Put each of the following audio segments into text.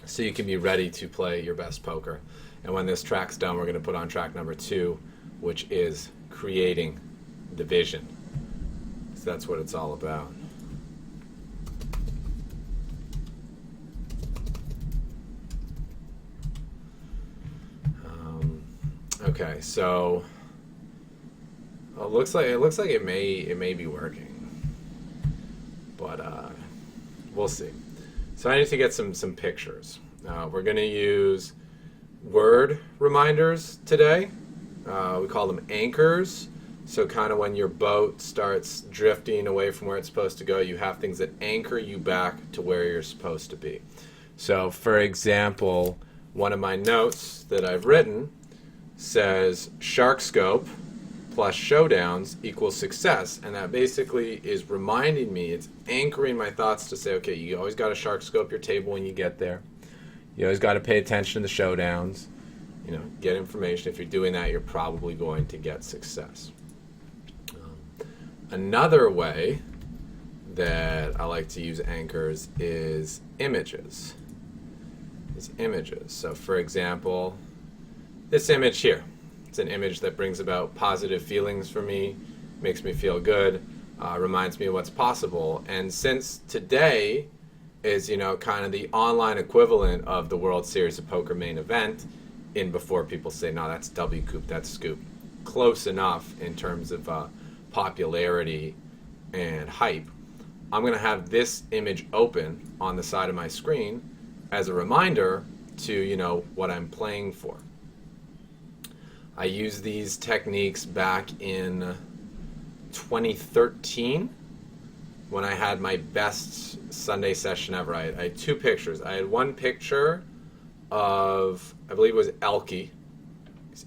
so you can be ready to play your best poker. And when this track's done, we're going to put on track number 2, which is creating the vision. So that's what it's all about. Okay, so it looks like it may be working, but we'll see. So I need to get some pictures. We're going to use word reminders today. We call them anchors. So kind of when your boat starts drifting away from where it's supposed to go, you have things that anchor you back to where you're supposed to be. So for example, one of my notes that I've written says shark scope plus showdowns equals success, and that basically is reminding me, it's anchoring my thoughts to say, okay, you always got to shark scope your table when you get there. You always got to pay attention to the showdowns, get information. If you're doing that, you're probably going to get success. Another way that I like to use anchors is images. So for example, this image here, it's an image that brings about positive feelings for me, makes me feel good, reminds me of what's possible. And since today is, kind of the online equivalent of the World Series of Poker main event, in before people say, no, that's W Coop, that's Scoop. Close enough in terms of popularity and hype. I'm going to have this image open on the side of my screen as a reminder to, what I'm playing for. I used these techniques back in 2013 when I had my best Sunday session ever. I had 2 pictures. I had one picture of, I believe it was Elke.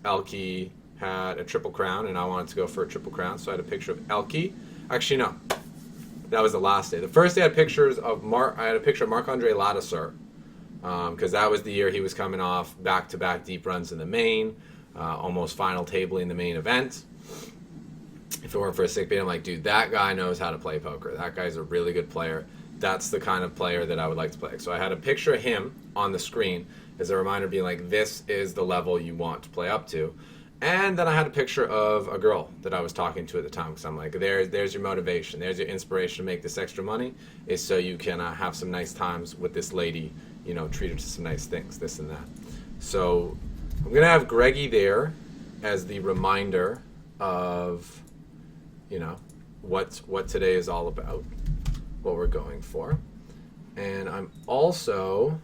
Elke had a triple crown, and I wanted to go for a triple crown, so I had a picture of Elke. Actually, no. That was the last day. The first day I had pictures of I had a picture of Marc-Andre Ladouceur, because that was the year he was coming off back-to-back deep runs in the main. Almost final tabling the main event. If it weren't for a sick beat, I'm like, dude, that guy knows how to play poker. That guy's a really good player. That's the kind of player that I would like to play. So I had a picture of him on the screen as a reminder, being like, this is the level you want to play up to. And then I had a picture of a girl that I was talking to at the time, because I'm like, there's your motivation. There's your inspiration to make this extra money, is so you can have some nice times with this lady, treat her to some nice things, this and that. So I'm going to have Greggy there as the reminder of, what today is all about, what we're going for. And I'm also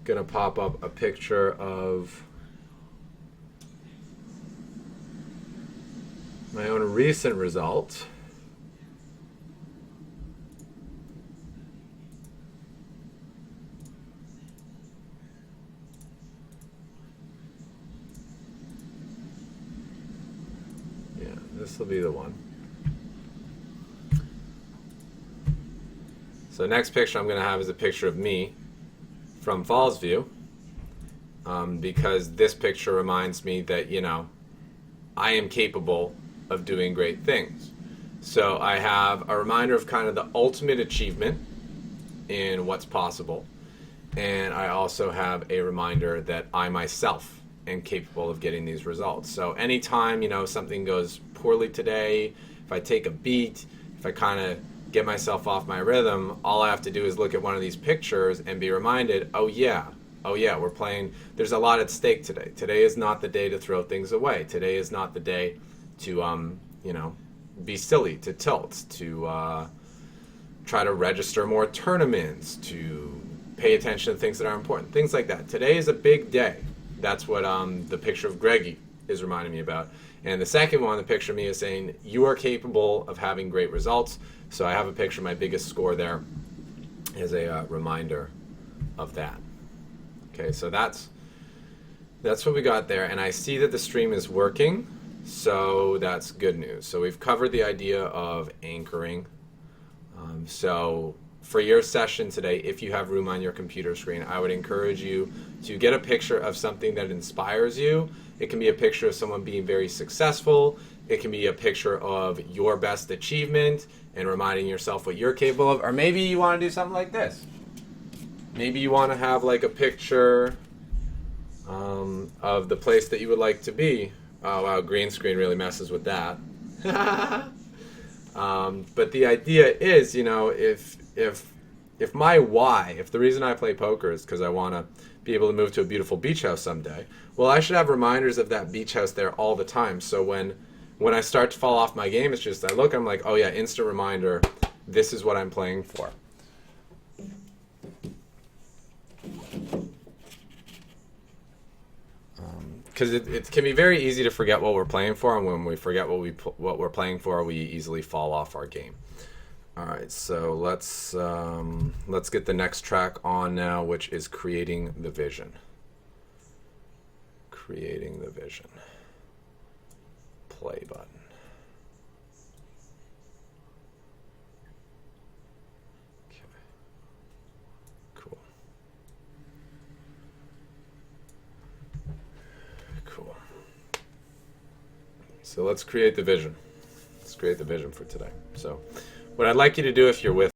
going to pop up a picture of my own recent result. This will be the one. So next picture I'm going to have is a picture of me from Fallsview, because this picture reminds me that, I am capable of doing great things. So I have a reminder of kind of the ultimate achievement in what's possible, and I also have a reminder that I myself am capable of getting these results. So anytime, something goes poorly today, if I take a beat, if I kind of get myself off my rhythm, all I have to do is look at one of these pictures and be reminded, oh yeah, we're playing, there's a lot at stake today. Today is not the day to throw things away. Today is not the day to, be silly, to tilt, to try to register more tournaments, to pay attention to things that are important, things like that. Today is a big day. That's what the picture of Greggy is reminding me about. And the second one, the picture of me, is saying, you are capable of having great results. So I have a picture of my biggest score there as a reminder of that. Okay, so that's what we got there. And I see that the stream is working, so that's good news. So we've covered the idea of anchoring. So for your session today, if you have room on your computer screen, I would encourage you to get a picture of something that inspires you. It can be a picture of someone being very successful. It can be a picture of your best achievement and reminding yourself what you're capable of. Or maybe you want to do something like this. Maybe you want to have like a picture of the place that you would like to be. Oh wow, green screen really messes with that. But the idea is, if my why, if the reason I play poker is because I want to be able to move to a beautiful beach house someday, well, I should have reminders of that beach house there all the time. So when I start to fall off my game, it's just I look, I'm like, oh yeah, instant reminder. This is what I'm playing for. Because it can be very easy to forget what we're playing for, and when we forget what we're playing for, we easily fall off our game. All right, so let's get the next track on now, which is creating the vision. Creating the vision. Play button. Okay. Cool. Cool. So let's create the vision. Let's create the vision for today. So what I'd like you to do if you're with